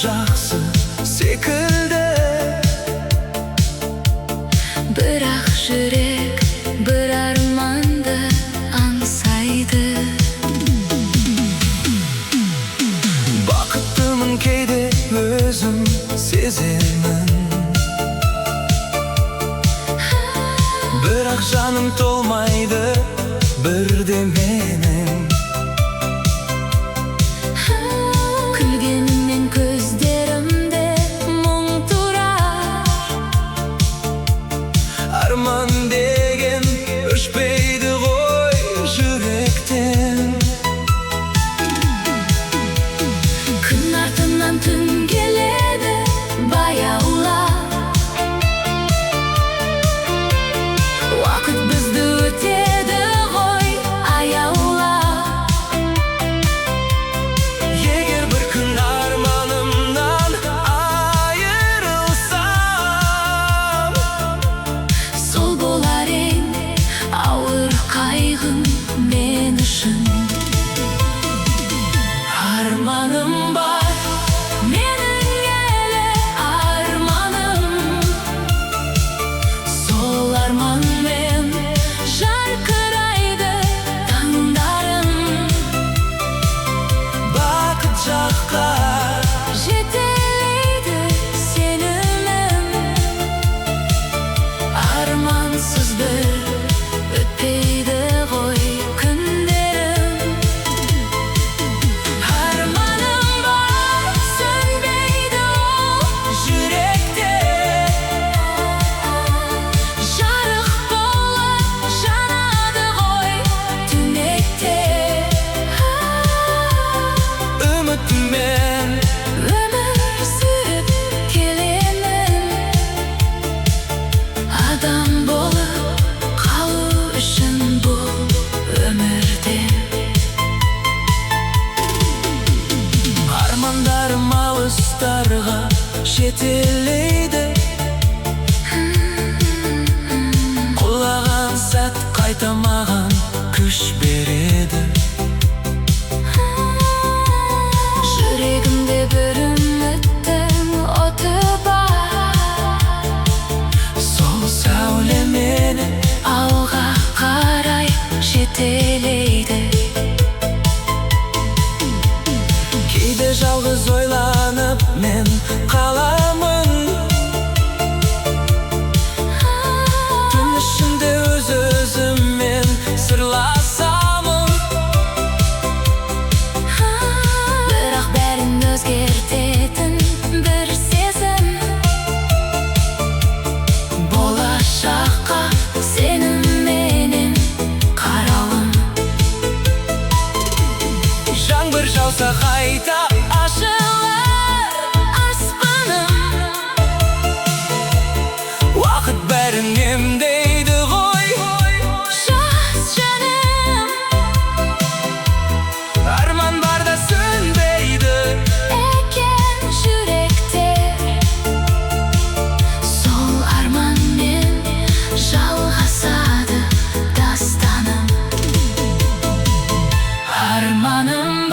жақсы секілді. Бірақ жүрек бір арманды аңсайды. Бақыттымын кейде өзім сеземін, бірақ жаным толмайды бірде менің. Күлгеніңнен көздерімде мұң тұрар. Арман деген өшпейді ғой жүректен. Күн артынан түн келеді баяулап. Уақыт бізді өтеді ғой аяулап. Егер бір күн арманымнан айырылсам, Сол болар ең ауыр қайғым мен үшін. Арманым бар менің әлі арманым. Сол арманмен жарқырайды таңдарым. бақыт жаққа Жетелейді сенімім. Армансыз бір өтпейді ғой күндерім. Арманым бар, сөнбейді ол жүректе. жарық болып жанады ғой түнекте. Үмітіммен Өмір сүріп келемін, адам болып қалу үшін бұл өмірде. армандарым алыстарға жетелейді. Құлаған сәт қайта маған күш береді. Жүрегімде бір үміттің оты бар. Сол сәуле мені Алға қарай жетелейді. кейде жалғыз ойланып мен қаламын. Түн ішінде өз-өзіммен сырласамын. Бірақ бәрін өзгертетін бір сезім. Болашаққа сенімменен қарауым. Жаңбыр жауса қайта Ашылар аспаным. уақыт бәрін емдейді ғой. Жас жаным, Арман барда сөнбейді. екен жүректе. Сол арманмен жалғасады дастаным. Арманым